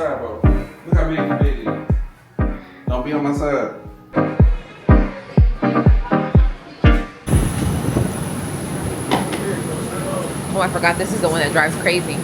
side, bro. Look how big the bed is. Don't be on my side. Oh, I forgot this is the one that drives crazy.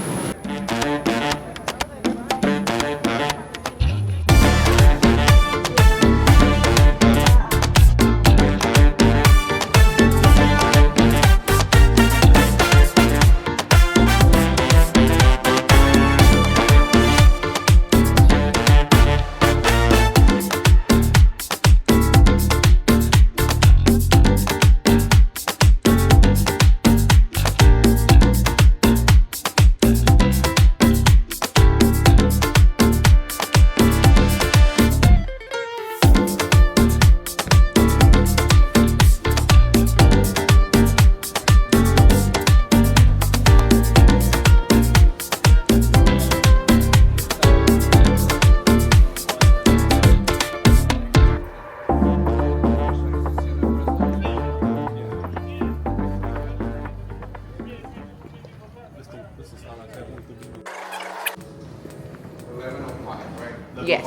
Yes.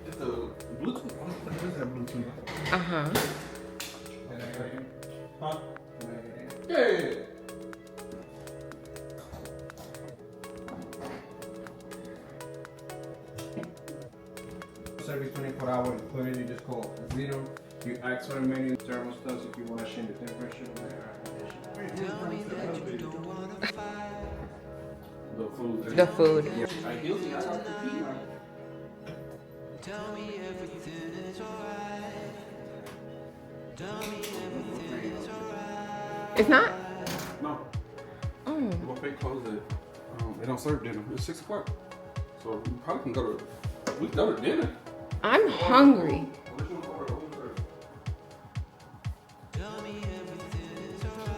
It's the Bluetooth. What is that Bluetooth? Uh-huh. Huh? Yeah. Every 24 hours, you put in, you just call 0. You ask for a menu, thermostats if you want to change the temperature. The food. The food. Yeah. I guilty. I have to pee now. Tell me everything is alright. Tell me everything is alright. It's not? No. Oh. The buffet closes at, they don't serve dinner. It's 6 o'clock. So we probably can go to dinner. I'm hungry. Tell me everything is alright.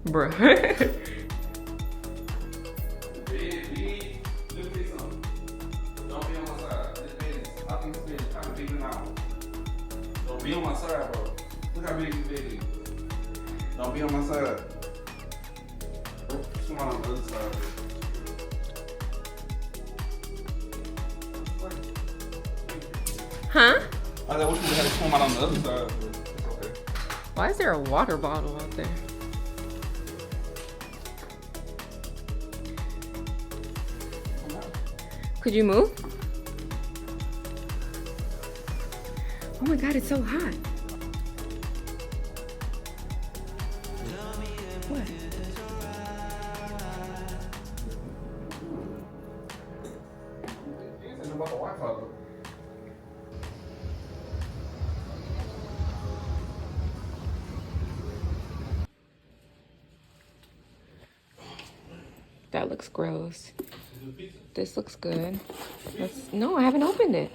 Bruh. Don't be on my side, bro. Look how big the bed is. Don't be on my side. Someone on the other side. Huh? I wish we had someone on the other side, but it's okay. Why is there a water bottle out there? Could you move? Oh my God, it's so hot. What? About the Wi-Fi, though. That looks gross. This looks good. No, I haven't opened it.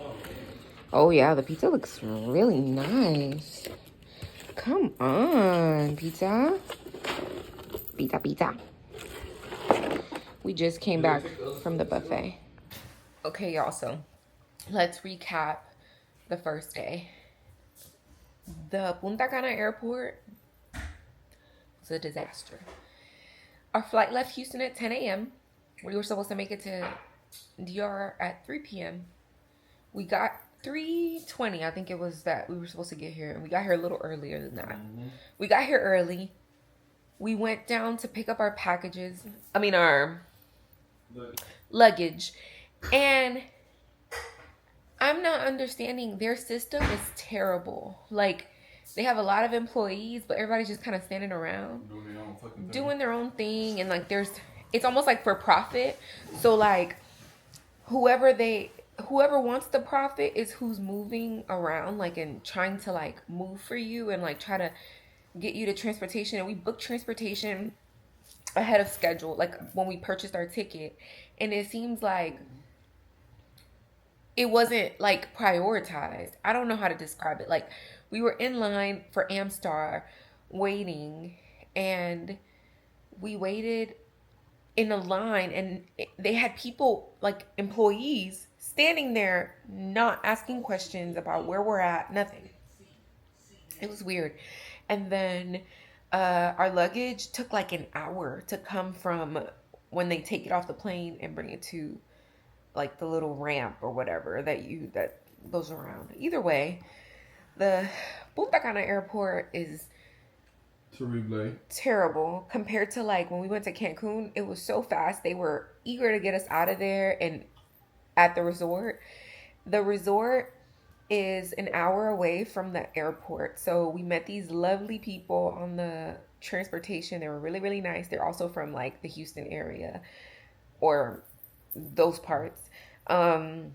Oh yeah, the pizza looks really nice. Come on, pizza. Pizza, pizza. We just came back from the buffet. Okay, y'all, so let's recap the first day. The Punta Cana airport was a disaster. Our flight left Houston at 10 a.m. We were supposed to make it to DR at 3 p.m. We got 3:20, I think it was that we were supposed to get here. And we got here a little earlier than that. We got here early. We went down to pick up our packages. I mean, our luggage. And I'm not understanding. Their system is terrible. Like, they have a lot of employees, but everybody's just kind of standing around doing their own thing. And like, it's almost like for profit. So like, whoever wants the profit is who's moving around, like, and trying to like move for you and like try to get you to transportation. And we booked transportation ahead of schedule, like when we purchased our ticket. And it seems like it wasn't like prioritized. I don't know how to describe it. Like, we were in line for Amstar waiting, and we waited in a line, and they had people, like employees, standing there not asking questions about where we're at, nothing. It was weird. And then our luggage took like an hour to come from when they take it off the plane and bring it to like the little ramp or whatever that goes around. Either way, the Punta Cana airport is terrible compared to like when we went to Cancun. It was so fast. They were eager to get us out of there and at the resort. The resort is an hour away from the airport. So we met these lovely people on the transportation. They were really, really nice. They're also from like the Houston area or those parts. But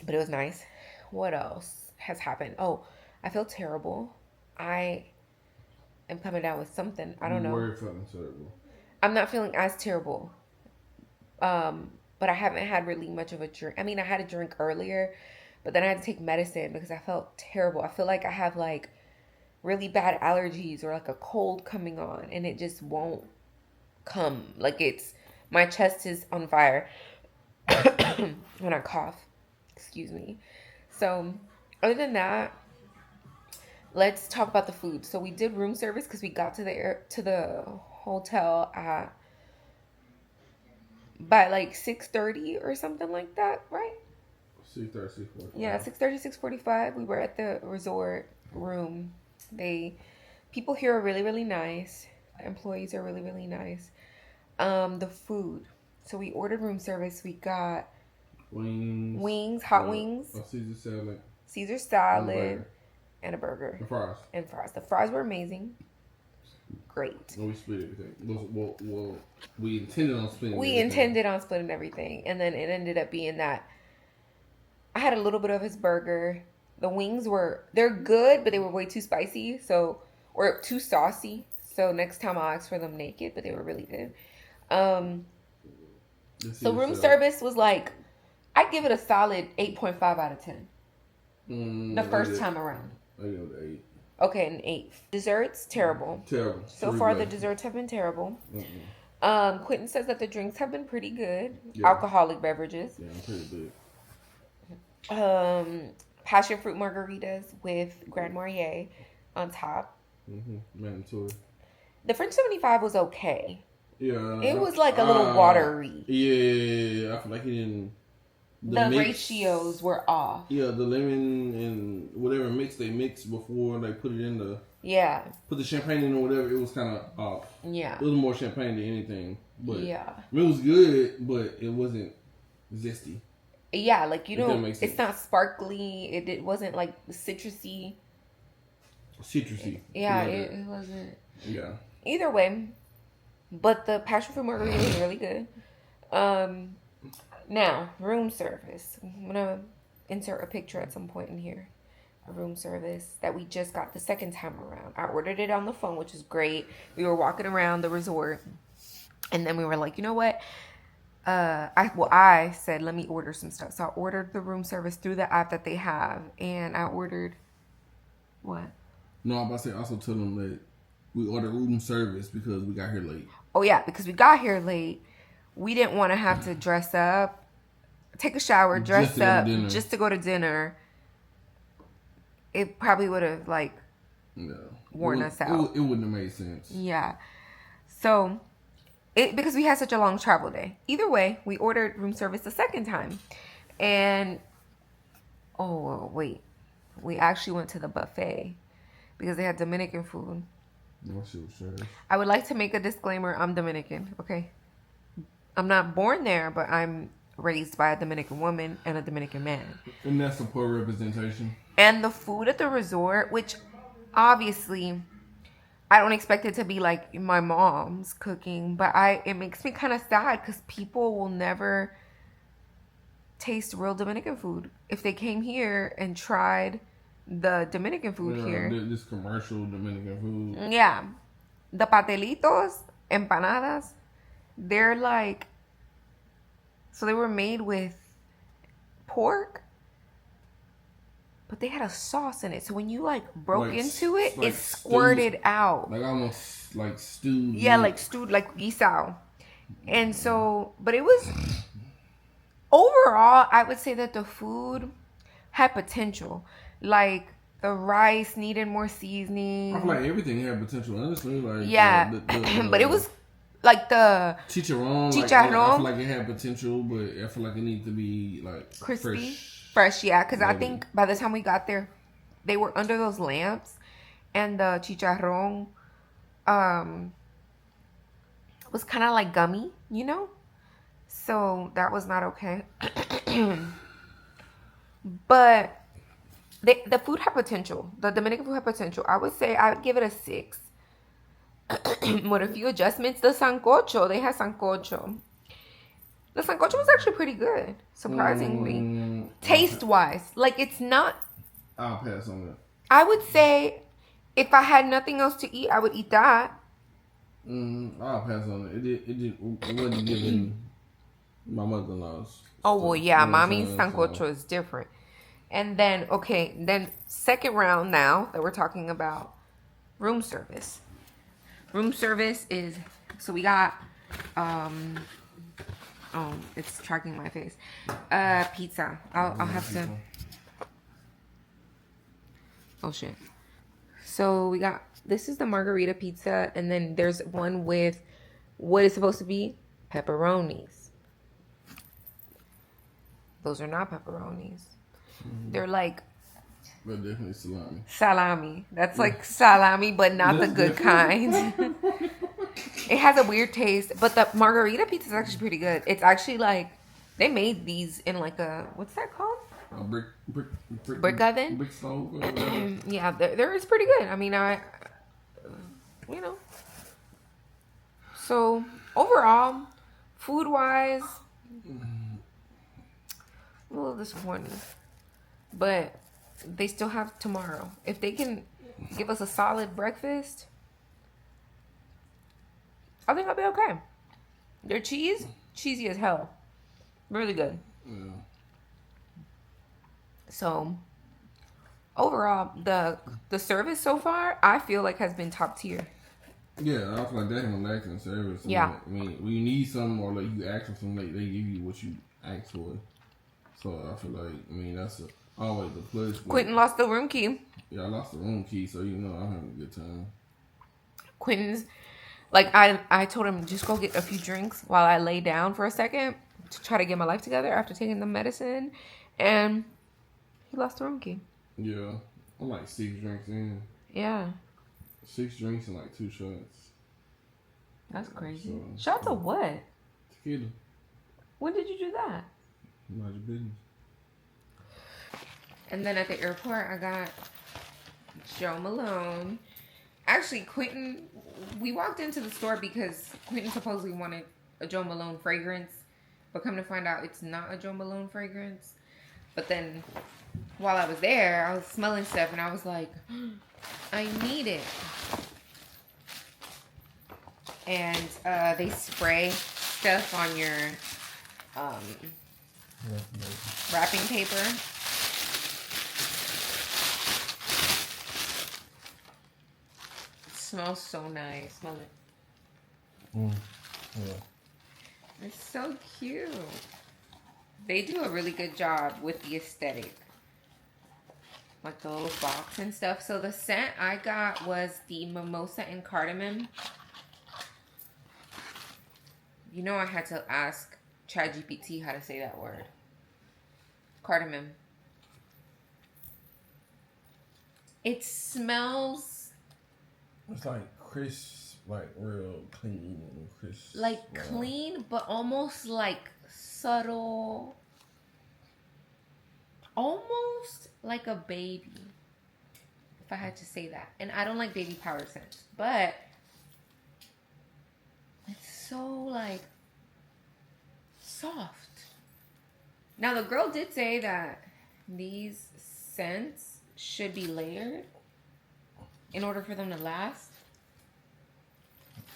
it was nice. What else has happened? Oh, I feel terrible. I am coming down with something. I don't know. Where are you feeling terrible? I'm not feeling as terrible. But I haven't had really much of a drink. I mean, I had a drink earlier, but then I had to take medicine because I felt terrible. I feel like I have like really bad allergies or like a cold coming on, and it just won't come. Like my chest is on fire when I cough. Excuse me. So other than that, let's talk about the food. So we did room service because we got to the hotel by like 6:30 or something like that, right? 6:30, 6:45. Yeah, 6:30, 6:45. We were at the resort room. People here are really, really nice. Employees are really, really nice. The food. So we ordered room service. We got wings, hot wings, a Caesar salad, and a burger. And fries. The fries were amazing. Great. Well, we split everything. Well, we intended on splitting. Everything, and then it ended up being that I had a little bit of his burger. The wings they're good, but they were way too spicy, or too saucy. So next time I'll ask for them naked, but they were really good. So room service was like, I'd give it a solid 8.5 out of 10. The first time around. I give it 8. Okay, an 8. Desserts, terrible. So far, the desserts have been terrible. Quentin says that the drinks have been pretty good. Yeah. Alcoholic beverages. Yeah, pretty good. Passion fruit margaritas with Grand Marnier on top. Mandatory. The French 75 was okay. Yeah. It was like a little watery. Yeah, I feel like it didn't. The ratios were off. Yeah, the lemon and whatever mix they mixed before they put it in the... Yeah. Put the champagne in or whatever, it was kind of off. Yeah. It was more champagne than anything. But yeah. It was good, but it wasn't zesty. Yeah, like, it's not sparkly. It wasn't like citrusy. Yeah, it wasn't. Yeah. Either way, but the passion fruit margarita was really good. Now, room service. I'm going to insert a picture at some point in here. A room service that we just got the second time around. I ordered it on the phone, which is great. We were walking around the resort, and then we were like, you know what? I said, let me order some stuff. So I ordered the room service through the app that they have, and I ordered... What? No, I'm about to say, also tell them that we ordered room service because we got here late. Oh, yeah, because we got here late. We didn't want to have to dress up, take a shower, dress up, just to go to dinner. It probably would have, worn us out. It wouldn't have made sense. Yeah. So, because we had such a long travel day. Either way, we ordered room service the second time. And, wait. We actually went to the buffet because they had Dominican food. I would like to make a disclaimer. I'm Dominican, okay? I'm not born there, but I'm raised by a Dominican woman and a Dominican man. And that's a poor representation. And the food at the resort, which obviously I don't expect it to be like my mom's cooking, but it makes me kind of sad because people will never taste real Dominican food. If they came here and tried the Dominican food here. This commercial Dominican food. Yeah. The patelitos, empanadas, they're like, so they were made with pork but they had a sauce in it. So when you like broke Like, into it, like it squirted out. Like almost like stewed. Yeah, like stewed, like guisao. And so, but it was overall, I would say that the food had potential. Like the rice needed more seasoning. I feel like everything had potential, honestly. Like Yeah, but it was like the chicharron. Like, I feel like it had potential, but I feel like it needed to be like crispy, fresh. Yeah, because I think by the time we got there, they were under those lamps, and the chicharron was kind of like gummy, you know. So that was not okay. But the food had potential. The Dominican food had potential. I would say I would give it a 6. With a few adjustments. The sancocho, they had sancocho. The sancocho was actually pretty good, surprisingly. Taste-wise. Like, it's not... I'll pass on that. I would say if I had nothing else to eat, I would eat that. I'll pass on it. It wasn't giving my mother-in-law's. Oh, well, yeah. Mommy's sancocho is different. And then, okay, then second round now that we're talking about room service. Room service is, so we got, oh, it's tracking my face. Pizza. I'll have to, oh shit. So we got, this is the margarita pizza, and then there's one with what is supposed to be pepperonis. Those are not pepperonis. They're like, but definitely salami. Salami. That's like salami, but not the good kind. It has a weird taste, but the margarita pizza is actually pretty good. It's actually like, they made these in like a, what's that called? A brick oven? Brick stove. Yeah, there is pretty good. I mean, you know. So, overall, food-wise, a little disappointing. But they still have tomorrow. If they can give us a solid breakfast, I think I'll be okay. Their cheese, cheesy as hell. Really good. Yeah. So, overall, the service so far, I feel like has been top tier. Yeah, I feel like that and lacking service. Yeah. I mean, when you need something or like you ask for something, they give you what you ask for. So I feel like, I mean, that's always a plus. Quentin lost the room key. Yeah, I lost the room key, so you know I'm having a good time. Quentin's, like, I told him just go get a few drinks while I lay down for a second to try to get my life together after taking the medicine, and he lost the room key. Yeah, I'm like 6 drinks in. Yeah. 6 drinks and like 2 shots. That's crazy. So, Shots of what? Tequila. When did you do that? Not your business. And then at the airport, I got Jo Malone. Actually, Quentin, we walked into the store because Quentin supposedly wanted a Jo Malone fragrance. But come to find out, it's not a Jo Malone fragrance. But then, while I was there, I was smelling stuff and I was like, I need it. And they spray stuff on your wrapping paper. It smells so nice. Smell it. Yeah. It's so cute. They do a really good job with the aesthetic. Like the little box and stuff. So the scent I got was the mimosa and cardamom. You know I had to ask ChatGPT how to say that word. Cardamom. It smells... It's like crisp, like real clean and crisp. like clean, but almost like subtle. Almost like a baby. If I had to say that. And I don't like baby powder scents. But it's so like soft. Now the girl did say that these scents should be layered in order for them to last.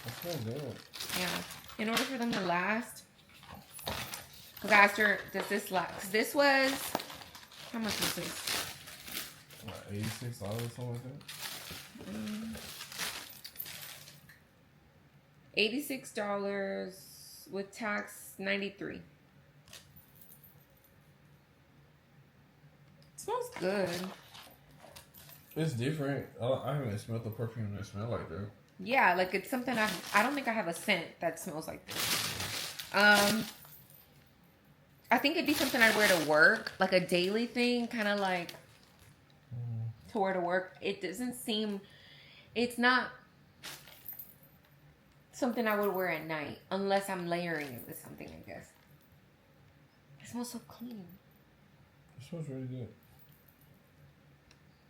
That's not good. Yeah. In order for them to last. Because I asked her, does this last? 'Cause this was, how much was this? $86, something like that. $86 with tax, $93. Smells good. It's different. I haven't smelled the perfume that smell like that. Yeah, like it's something I don't think I have a scent that smells like this. I think it'd be something I'd wear to work, like a daily thing, kind of like to wear to work. It doesn't seem, it's not something I would wear at night unless I'm layering it with something, I guess. It smells so clean. It smells really good.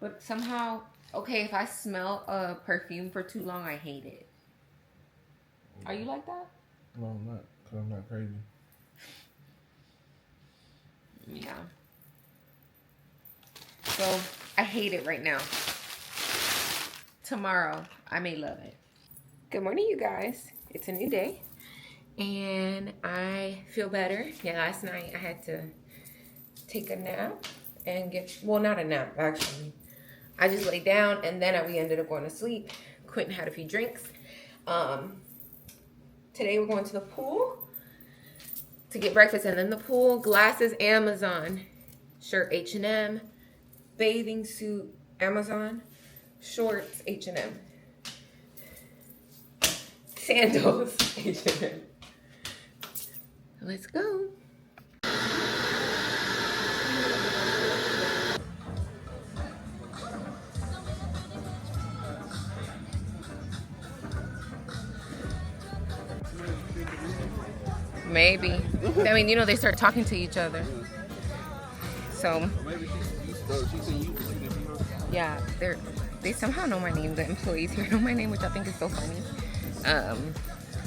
But somehow, okay, if I smell a perfume for too long, I hate it. Are you like that? No, I'm not, because I'm not crazy. Yeah. So, I hate it right now. Tomorrow, I may love it. Good morning, you guys. It's a new day. And I feel better. Yeah, last night I had to take a nap and well, not a nap, actually. I just laid down and then we ended up going to sleep. Quentin had a few drinks. Today we're going to the pool to get breakfast, and then the pool. Glasses, Amazon. Shirt, H&M. Bathing suit, Amazon. Shorts, H&M. Sandals, H&M. Let's go. Maybe. I mean, you know, they start talking to each other. So, yeah, they somehow know my name. The employees here know my name, which I think is so funny.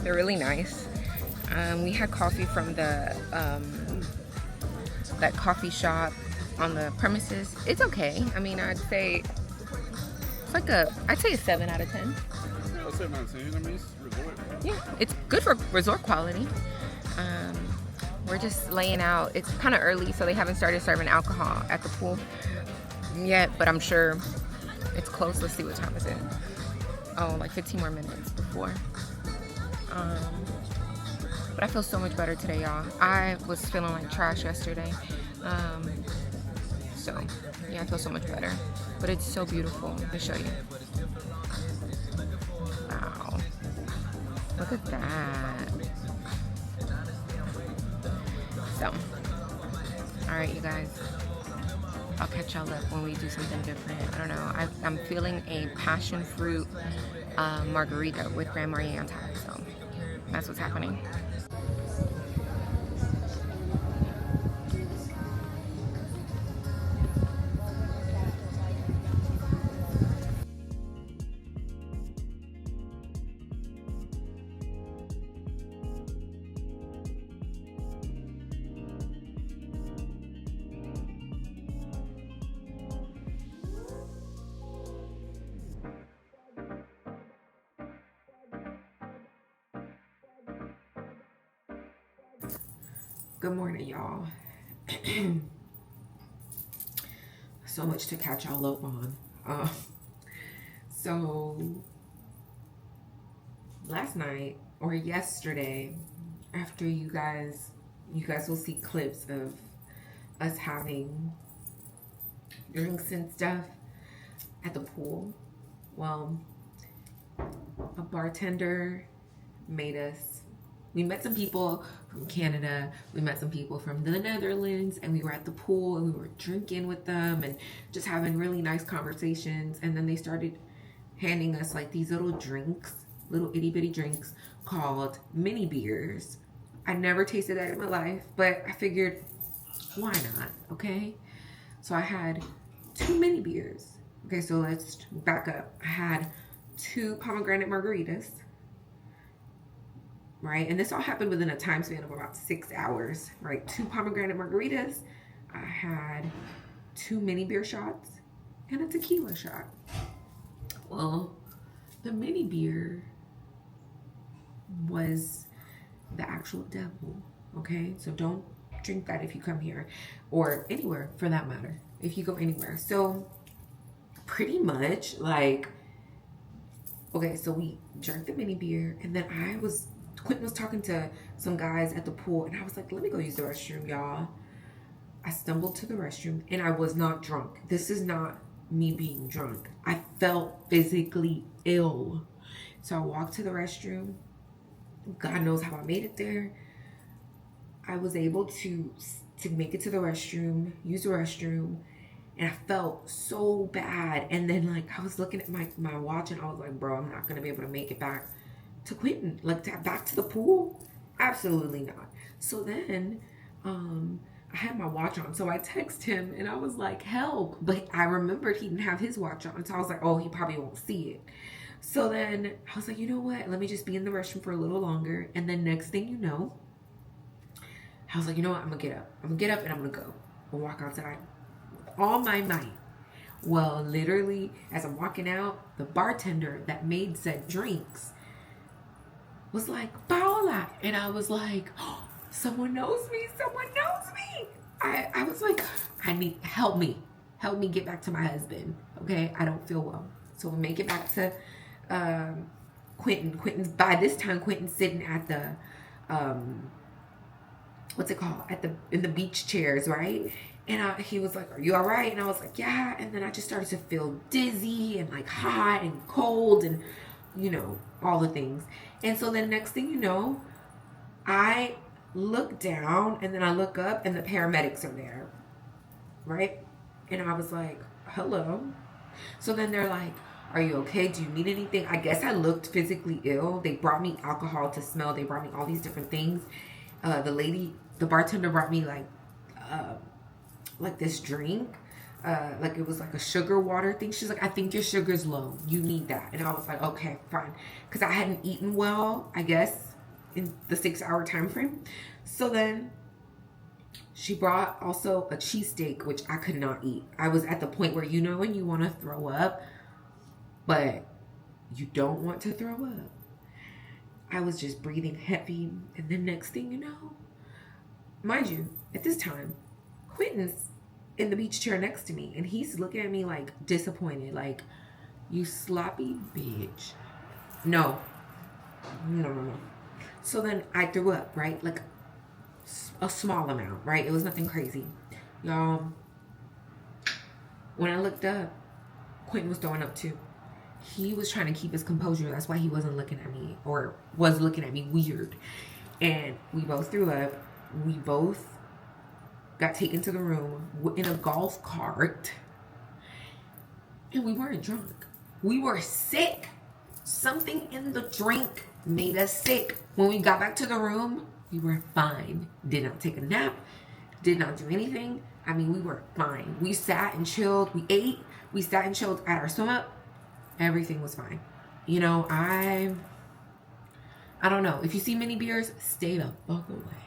They're really nice. We had coffee from the that coffee shop on the premises. It's okay. I mean, I'd say it's like I'd say a 7 out of 10. Yeah, I'll say 9 out of 10. I mean, it's resort. Yeah, it's good for resort quality. We're just laying out. It's kind of early, so they haven't started serving alcohol at the pool yet, but I'm sure it's close. Let's see, what time is it? Oh, like 15 more minutes before. But I feel so much better today, y'all. I was feeling like trash yesterday. So, yeah, I feel so much better. But it's so beautiful. Let me show you. Wow. Look at that. So, alright, you guys. I'll catch y'all up when we do something different. I don't know. I'm feeling a passion fruit margarita with Grand Marnier on top. So, that's what's happening. Good morning, y'all. So much to catch y'all up on. So last night or yesterday, after you guys will see clips of us having drinks and stuff at the pool. Well, a bartender we met some people from Canada, we met some people from the Netherlands, and we were at the pool and we were drinking with them and just having really nice conversations. And then they started handing us like these little drinks, little itty bitty drinks called mini beers. I never tasted that in my life, but I figured, why not, okay? So I had 2 mini beers. Okay, so let's back up. I had 2 pomegranate margaritas, right? And this all happened within a time span of about 6 hours, right? 2 pomegranate margaritas. I had 2 mini beer shots and a tequila shot. Well, the mini beer was the actual devil, okay? So don't drink that if you come here or anywhere for that matter, if you go anywhere. So pretty much like, okay, so we drank the mini beer, and then Quentin was talking to some guys at the pool, and I was like, let me go use the restroom, y'all. I stumbled to the restroom, and I was not drunk. This is not me being drunk. I felt physically ill. So I walked to the restroom. God knows how I made it there. I was able to make it to the restroom, use the restroom, and I felt so bad. And then like I was looking at my watch, and I was like, bro, I'm not gonna be able to make it back to Quentin, like back to the pool. Absolutely not. So then I had my watch on, so I text him and I was like, help. But I remembered he didn't have his watch on, so I was like, oh, he probably won't see it. So then I was like, you know what, let me just be in the restroom for a little longer. And then next thing you know, I was like, you know what, I'm gonna get up and I'm gonna go and walk outside with all my might. Well, literally, as I'm walking out, the bartender that made said drinks was like, Paola. And I was like, oh, someone knows me. I was like, help me get back to my husband. Okay, I don't feel well. So we make it back to Quentin's. By this time, Quentin's sitting at the what's it called? In the beach chairs, right? And he was like, are you all right? And I was like, yeah. And then I just started to feel dizzy and like hot and cold and, you know, all the things. And so then next thing you know, I look down and then I look up and the paramedics are there, right? And I was like, hello. So then they're like, are you okay? Do you need anything? I guess I looked physically ill. They brought me alcohol to smell. They brought me all these different things. The bartender brought me like this drink. Like it was like a sugar water thing. She's like, I think your sugar's low. You need that. And I was like, okay, fine. Because I hadn't eaten well, I guess, in the 6-hour time frame. So then she brought also a cheesesteak, which I could not eat. I was at the point where, you know, when you want to throw up, but you don't want to throw up. I was just breathing heavy. And then next thing you know, mind you, at this time, Quentin's in the beach chair next to me, and he's looking at me like disappointed, like, you sloppy bitch. No. So then I threw up, right? Like a small amount, right? It was nothing crazy. Y'all, when I looked up, Quentin was throwing up too. He was trying to keep his composure. That's why he wasn't looking at me, or was looking at me weird. And we both threw up. We both got taken to the room in a golf cart. And we weren't drunk. We were sick. Something in the drink made us sick. When we got back to the room, we were fine. Did not take a nap. Did not do anything. I mean, we were fine. We sat and chilled. We ate. We sat and chilled at our swim up. Everything was fine. You know, I don't know. If you see mini beers, stay the fuck away.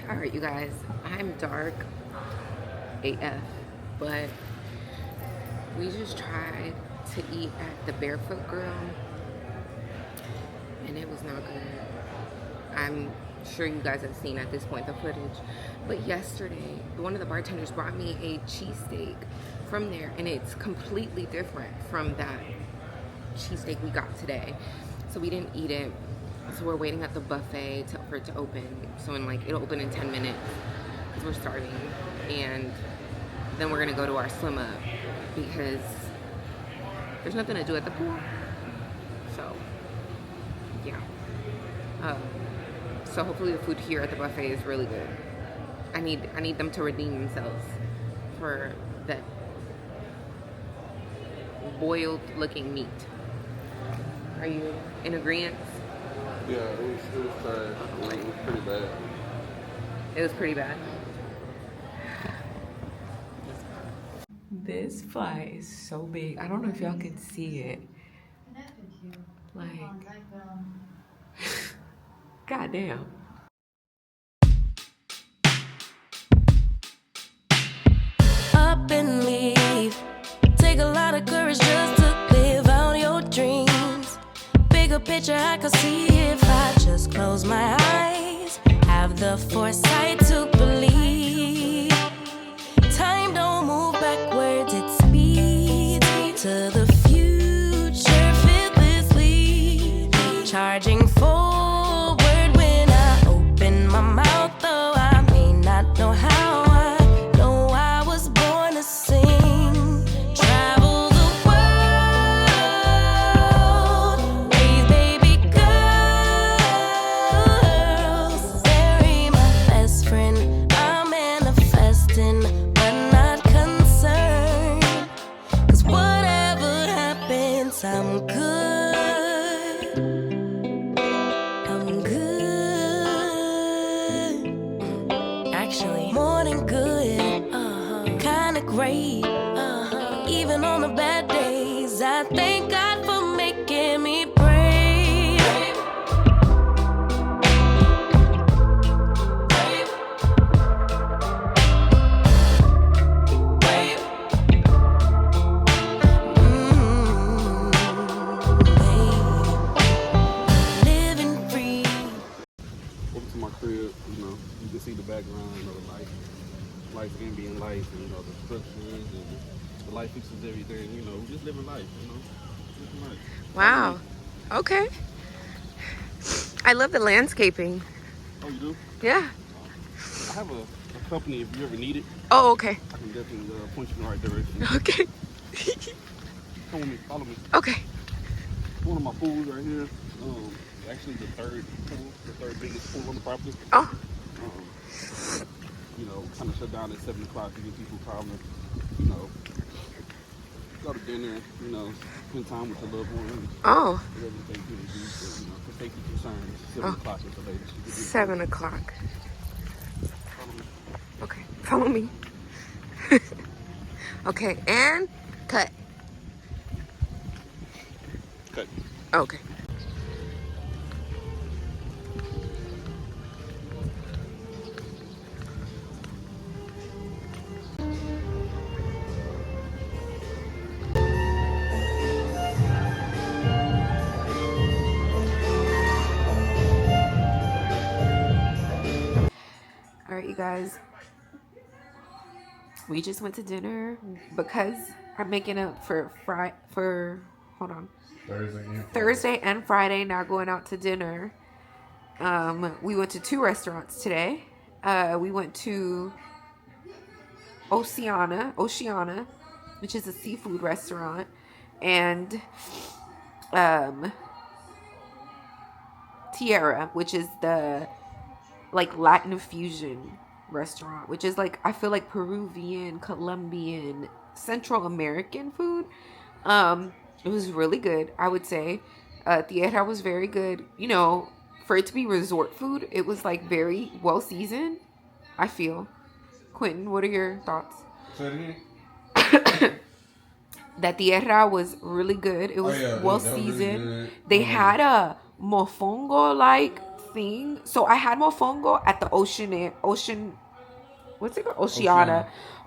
Alright, you guys, I'm dark AF, but we just tried to eat at the Barefoot Grill, and it was not good. I'm sure you guys have seen at this point the footage, but yesterday, one of the bartenders brought me a cheesesteak from there, and it's completely different from that cheesesteak we got today. So we didn't eat it. So we're waiting at the buffet for it to open. So it'll open in 10 minutes because we're starving, and then we're gonna go to our swim up because there's nothing to do at the pool. So yeah. So hopefully the food here at the buffet is really good. I need them to redeem themselves for that boiled looking meat. Are you in agreement? Yeah, it was trash. It was pretty bad. It was pretty bad. This fly is so big. I don't know if y'all can see it. Like, goddamn. Up and leave. Take a lot of courage just to live out your dreams. Bigger picture I could see if I just close my eyes. Have the foresight to believe. Time don't move backwards, it speeds to the future fearlessly. Charging forward when I open my mouth, though I may not know how. I know I was born to sing. Travel the world, raise baby girls. Bury my best friend, I'm manifesting, but not concerned. 'Cause whatever happens, I'm good. I'm good. Actually, more than good. Kinda great. Even on the bad days, I thank God for making me brave. Living free. Over to my crib, you can see the background, the life, ambient life, and the structures and the light fixes everything. Just living life. Living life. Wow. Okay. I love the landscaping. Oh, you do? Yeah. I have a company if you ever need it. Oh, okay. I can definitely point you in the right direction. Okay. Come with me, follow me. Okay. One of my pools right here. Actually the third biggest pool on the property. Oh. Kind of shut down at 7 o'clock to get people calm and, go to dinner, spend time with your loved ones. Oh. Whatever the case may be, for safety concerns, 7 o'clock is the latest. You can do 7 o'clock. Follow me. Okay. Follow me. Okay. And cut. Okay. Okay. All right, you guys. We just went to dinner because I'm making up for Thursday and Friday, now going out to dinner. We went to 2 restaurants today. We went to Oceana, which is a seafood restaurant, and Tierra, which is the Latin fusion restaurant, which is I feel like Peruvian, Colombian, Central American food. It was really good, I would say. Tierra was very good. For it to be resort food, it was very well seasoned, I feel. Quentin, what are your thoughts? Say it again. That Tierra was really good. It was well seasoned. Really They had a mofongo thing. So I had mofongo at the ocean. What's it called?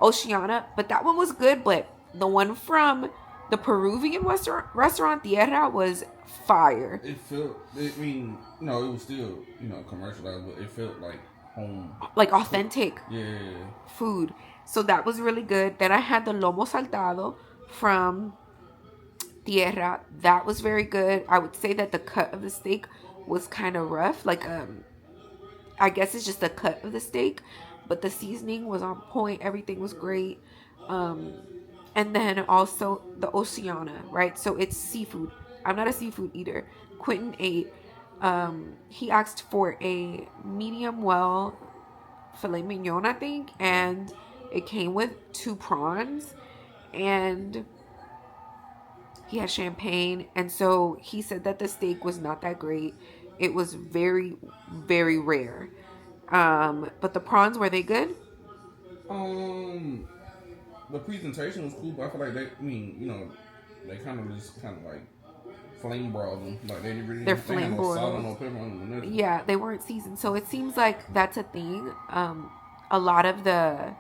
Oceana. But that one was good. But the one from the Peruvian restaurant Tierra was fire. It was still, commercialized, but it felt like home. Authentic food. So that was really good. Then I had the lomo saltado from Tierra. That was very good. I would say that the cut of the steak was kind of rough. Like, I guess it's just the cut of the steak, but the seasoning was on point. Everything was great. And then also the Oceana, right? So it's seafood. I'm not a seafood eater. Quentin ate. He asked for a medium well filet mignon, I think, and it came with 2 prawns, and he had champagne. And so he said that the steak was not that great. It was very, very rare. But the prawns, were they good? The presentation was cool, but I feel like they kind of like flame broiled them. Like they didn't really They're they had flame no salt or broiled. no pepper on them or nothing. Yeah, they weren't seasoned. So it seems like that's a thing. A lot of the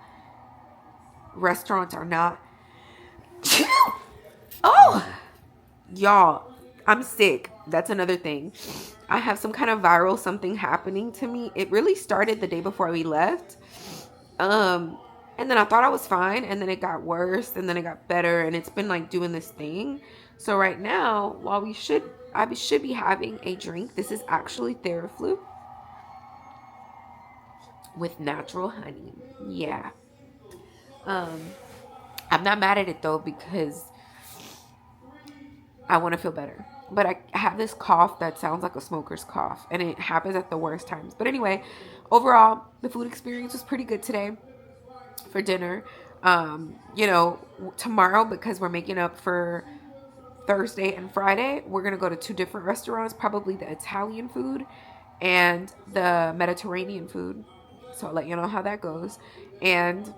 restaurants are not. Oh, y'all, I'm sick. That's another thing. I have some kind of viral something happening to me. It really started the day before we left. And then I thought I was fine, and then it got worse, and then it got better, and it's been like doing this thing. So right now, while I should be having a drink. This is actually Theraflu with natural honey. Yeah. I'm not mad at it though, because I want to feel better. But I have this cough that sounds like a smoker's cough, and it happens at the worst times. But anyway, overall, the food experience was pretty good today for dinner. Tomorrow, because we're making up for Thursday and Friday, we're going to go to 2 different restaurants, probably the Italian food and the Mediterranean food. So I'll let you know how that goes. And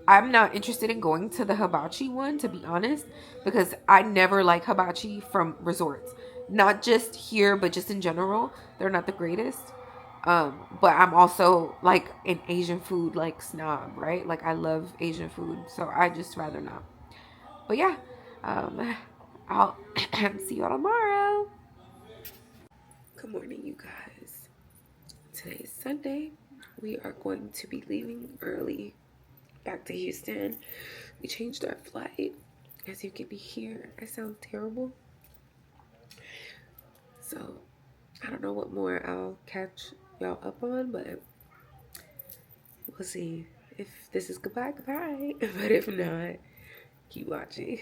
I'm not interested in going to the hibachi one, to be honest, because I never like hibachi from resorts. Not just here, but just in general. They're not the greatest. But I'm also like an Asian food like snob, right? Like I love Asian food, so I just rather not. But yeah, I'll see you all tomorrow. Good morning, you guys. Today is Sunday. We are going to be leaving early back to Houston. We changed our flight. As you can hear, I sound terrible. So I don't know what more I'll catch y'all up on, but we'll see. If this is goodbye, goodbye. But if not, keep watching.